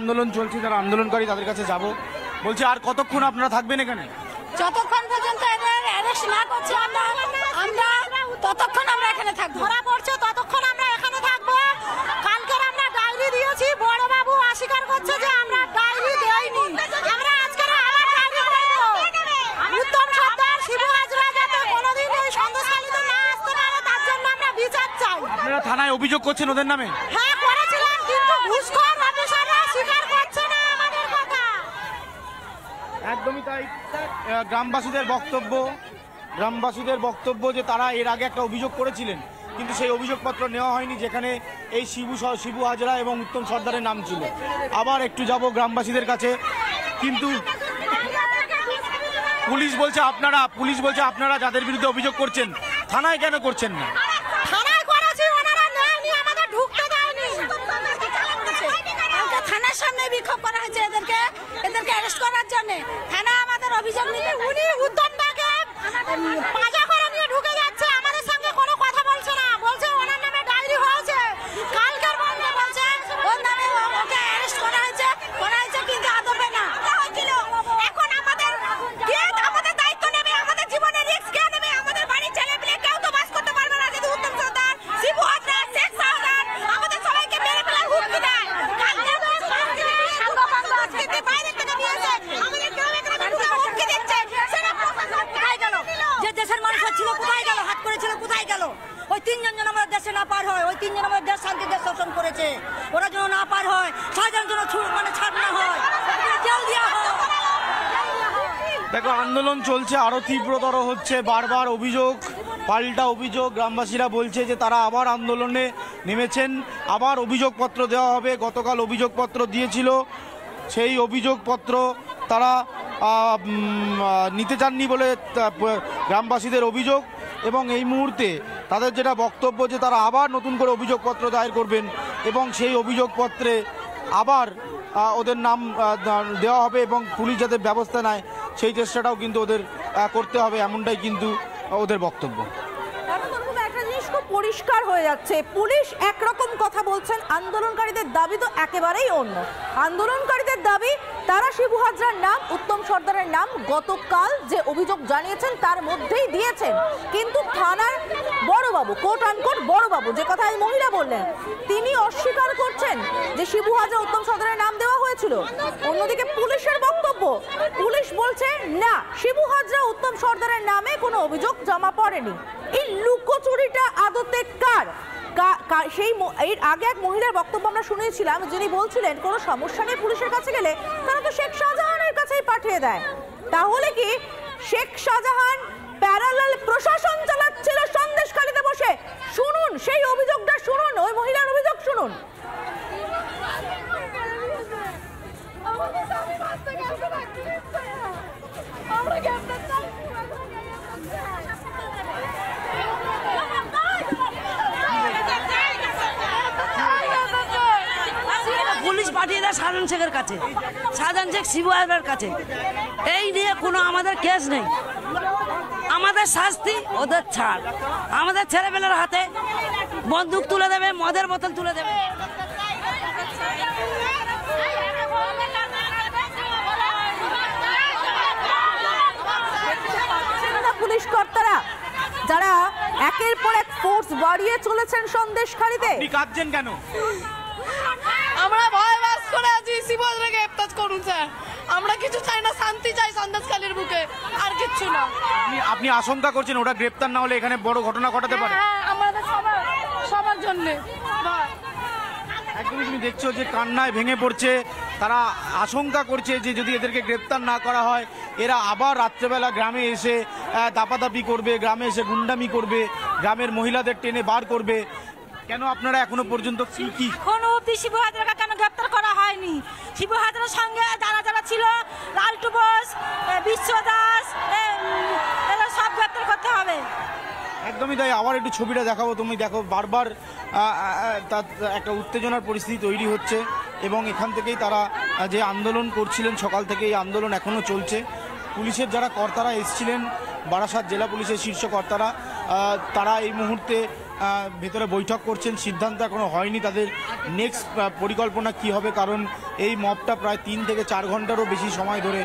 আন্দোলন চলছে, যারা আন্দোলনকারী তাদের কাছে যাব। বলছি আর কতক্ষণ আপনারা থাকবেন এখানে? যতক্ষণ পর্যন্ত এদের অ্যারেস্ট না করছে আমরা ততক্ষণ আমরা এখানে থাকবো। ধরা পড়ছে ততক্ষণ আমরা এখানে থাকবো। কালকের আমরা ডায়েরি দিয়েছি, বড় বাবু অস্বীকার করছে যে আমরা ডায়েরি দেইনি। আমরা আজকে আবার ডায়েরি দেব। উত্তম সর্দার, শিবু হাজরা যাতে কোনোদিন এই সন্দেশখালীতে না আসতে পারে তার জন্য আমরা বিচার চাই। আপনারা থানায় অভিযোগ করছেন ওদের নামে? হ্যাঁ করেছিলাম, কিন্তু ঘুষখোর অফিসাররা স্বীকার করছে না আমাদের কথা। একদমই তাই। গ্রামবাসীদের বক্তব্য যে তারা এর আগে একটা অভিযোগ করেছিলেন, কিন্তু সেই অভিযোগপত্র নেওয়া হয়নি, যেখানে এই শিবু হাজরা এবং উত্তম সর্দারের নাম ছিল। আবার একটু যাব গ্রামবাসীদের কাছে, কিন্তু পুলিশ বলছে আপনারা যাদের বিরুদ্ধে অভিযোগ করছেন থানায় কেন করছেন না? থানায় করেছি, ওনারা নেয়নি, আমাদের ঢুকতে দেয়নি। থানার সামনে বিক্ষোভ করা হয়েছে এদেরকে অ্যারেস্ট করার জন্য। থানা আমাদের অভিযোগ নিতে উনি উত্তমটাকে পাজা করে নিয়ে ঢুকে যাচ্ছে, আমাদের সঙ্গে কোনো কথা বলছে না। বলছে ওনার নামে ডায়েরি হয়েছে, কালকের বন্ধ বলছে ওর নামে ওকে অ্যারেস্ট করা হয়েছে কিন্তু আদবে না। এখন আমাদের দায়িত্ব নেবে, আমাদের জীবনের রিস্ক কে নেবে? আমাদের বাড়ির ছেলে পেলে কেউ তো বাস করতে পারবে না যদি উত্তম সর্দার, শিবু হাজরা, শেখ সাউদান আমাদের সবাইকে মেরে ফেলার হুমকি দেয়। যে দেশের মানুষ ছিল কোথায় গেল? হাত করেছিল কোথায় গেল? ওই তিনজন যেন আমাদের দেশে না পার হয়, ওই তিনজন আমাদের দেশ শান্তি দেশ শোষণ করেছে, ওরা যেন না পার হয়, ছয়জন যেন ছাড় না হয়, জেল দেওয়া হয়। দেখো আন্দোলন চলছে, আরো তীব্রতর হচ্ছে, বারবার অভিযোগ পাল্টা অভিযোগ। গ্রামবাসীরা বলছে যে তারা আবার আন্দোলনে নেমেছেন, আবার অভিযোগপত্র দেওয়া হবে। গতকাল অভিযোগপত্র দিয়েছিল, সেই অভিযোগপত্র তারা নিতে চাননি বলে গ্রামবাসীদের অভিযোগ। এবং এই মুহূর্তে তাদের যেটা বক্তব্য যে তারা আবার নতুন করে অভিযোগপত্র দায়ের করবেন এবং সেই অভিযোগপত্রে আবার ওদের নাম দেওয়া হবে এবং পুলিশ যাতে ব্যবস্থা নেয় সেই চেষ্টাটাও কিন্তু ওদের করতে হবে, এমনটাই কিন্তু ওদের বক্তব্য। একটা জিনিস খুব পরিষ্কার হয়ে যাচ্ছে, পুলিশ একরকম কথা বলছেন, আন্দোলনকারীদের দাবি তো একেবারেই অন্য। আন্দোলনকারীদের দাবি তারা শিবু হাজরার নাম, উত্তম সর্দারের নাম গতকাল যে অভিযোগ জানিয়েছেন তার মধ্যেই দিয়েছেন, কিন্তু থানার বড়বাবু, কোট আনকোট বড়বাবু, যে কথা এই মহিলা বললেন, তিনি অস্বীকার করছেন যে শিবু হাজরা, উত্তম সর্দারের নাম দেওয়া হয়েছিল। অন্যদিকে পুলিশের বক্তব্য, পুলিশ বলছে না, শিবু হাজরা, উত্তম সর্দারের নামে কোনো অভিযোগ জমা পড়েনি। এই লুকোচুরিটা আদতে কার? সেই এর আগে এক মহিলার বক্তব্য আমরা শুনেছিলাম, যিনি বলছিলেন কোনো সমস্যা নেই পুলিশের কাছে গেলে তারা তো শেখ শাহজাহানের কাছেই পাঠিয়ে দেয়। তাহলে কি শেখ শাহজাহান প্যারালাল প্রশাসন চালাচ্ছিল সন্দেশখালীতে বসে? শুনুন সেই অভিযোগটা, শুনুন ওই মহিলার অভিযোগ শুনুন। পুলিশ পাঠিয়ে দেয় শাহজাহান শেখের কাছে, শাহজাহান শেখ শিবু হাজরার কাছে। এই নিয়ে কোনো আমাদের কেস নেই, আমাদের শাস্তি ওদের ছাড়। আমাদের ছেলেমেয়ের হাতে বন্দুক তুলে দেবে, মদের বোতল তুলে দেবে। পুলিশ কর্তারা যারা একের পর এক ফোর্স বাড়িয়ে চলেছেন সন্দেশখালীতে, আপনি কাঁদছেন কেন? আমরা ভয় বাস করে আছি, শিবু হাজরাকে গ্রেফতার করুন স্যার। আমরা কিছু চাই না, শান্তি চাই সন্দেশখালীর বুকে, আর কিচ্ছু না। আপনি আশঙ্কা করছেন ওটা গ্রেফতার না হলে এখানে বড় ঘটনা ঘটাতে পারে? হ্যাঁ, আমাদের সবার জন্য। একদমই তুমি দেখছো যে কান্নায় ভেঙে পড়ছে, তারা আশঙ্কা করছে যে যদি এদেরকে গ্রেপ্তার না করা হয় এরা আবার রাত্রেবেলা গ্রামে এসে দাপাদাপি করবে, গ্রামে এসে গুন্ডামি করবে, গ্রামের মহিলাদের টেনে বার করবে। কেন আপনারা এখনো পর্যন্ত কি এখনো অব্দি শিবু হাজরাকে কেন গ্রেপ্তার করা হয়নি? শিবু হাজরার সঙ্গে যারা ছিল, লালটু বোস, বিশ্ব দাস, এরা সব গ্রেপ্তার করতে হবে। একদমই তাই। আবার একটু ছবিটা দেখাবো, তুমি দেখো বারবার তার একটা উত্তেজনার পরিস্থিতি তৈরি হচ্ছে এবং এখান থেকেই তারা যে আন্দোলন করছিলেন সকাল থেকে, এই আন্দোলন এখনও চলছে। পুলিশের যারা কর্তারা এসেছিলেন, বারাসাত জেলা পুলিশের শীর্ষ কর্তারা, তারা এই মুহূর্তে ভেতরে বৈঠক করছেন, সিদ্ধান্ত এখনো হয়নি তাদের নেক্সট পরিকল্পনা কি হবে, কারণ এই মবটা প্রায় 3 থেকে 4 ঘন্টারও বেশি সময় ধরে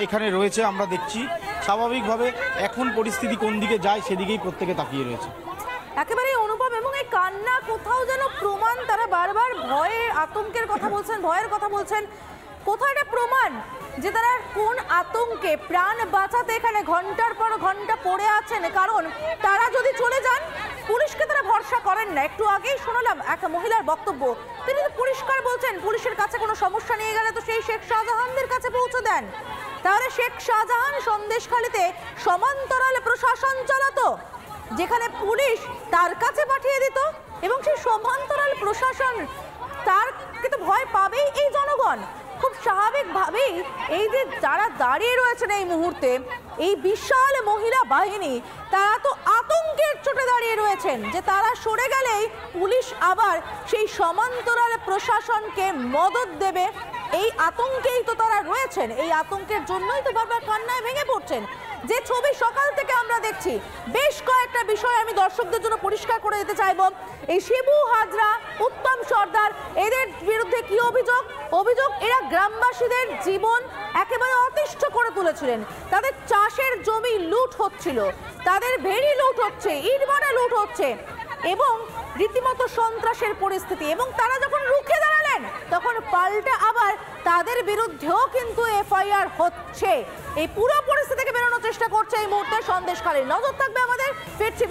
এখানে রয়েছে। আমরা দেখছি স্বাভাবিকভাবে এখন পরিস্থিতি কোন দিকে যায় সেদিকেই প্রত্যেকে তাকিয়ে রয়েছে। একেবারেই অনুভব এবং এই কান্না কোথাও যেন প্রমাণ, তারা বারবার ভয়ের আতঙ্কের কথা বলছেন, ভয়ের কথা বলছেন, কোথাও এটা প্রমাণ যে তারা কোন আতঙ্কে প্রাণ বাঁচাতে এখানে ঘন্টার পর ঘন্টা পড়ে আছেন। কারণ তারা যদি চলে যান, পুলিশকে তারা ভরসা করেন না। একটু আগেই শোনালাম এক মহিলার বক্তব্য, তিনি তো পরিষ্কার বলছেন পুলিশের কাছে কোনো সমস্যা নিয়ে গেলে তো সেই শেখ শাহজাহানদের কাছে পৌঁছে দেন। তাহলে শেখ শাহজাহান সন্দেশখালিতে সমান্তরাল প্রশাসন চালাতো, যেখানে পুলিশ তার কাছে পাঠিয়ে দিত এবং সেই সমান্তরাল প্রশাসন তার কিন্তু ভয় পাবেই এই জনগণ। খুব স্বাভাবিকভাবেই এই যে যারা দাঁড়িয়ে রয়েছেন এই মুহূর্তে, এই বিশাল মহিলা বাহিনী, তারা তো আতঙ্কের চোটে দাঁড়িয়ে রয়েছেন যে তারা সরে গেলেই পুলিশ আবার সেই সমান্তরাল প্রশাসনকে মদদ দেবে। এই আতঙ্কেই তো তারা রয়েছেন, এই আতঙ্কের জন্যই তো বারবার কান্নায় ভেঙে পড়ছেন। যে ছবি সকাল থেকে আমরা দেখছি, বেশ কয়েকটা বিষয় আমি দর্শকদের জন্য পরিষ্কার করে দিতে চাইব। এই শিবু হাজরা, উত্তম সর্দার, এদের বিরুদ্ধে কি অভিযোগ? অভিযোগ এরা গ্রামবাসীদের জীবন একেবারে অতিষ্ঠ করে তুলেছিলেন। তাদের চাষের জমি লুট হচ্ছিল, তাদের ভেড়ি লুট হচ্ছে, ইটভাটা লুট হচ্ছে এবং রীতিমতো সন্ত্রাসের পরিস্থিতি। এবং তারা যখন রুখে দাঁড়ালেন তখন পাল্টা আবার তাদের বিরুদ্ধেও কিন্তু এফআইআর হচ্ছে। এই পুরো পরিস্থিতি থেকে বেরোনোর চেষ্টা করছে এই মুহূর্তে সন্দেশখালী। নজর থাকবে আমাদের, ফিরছি।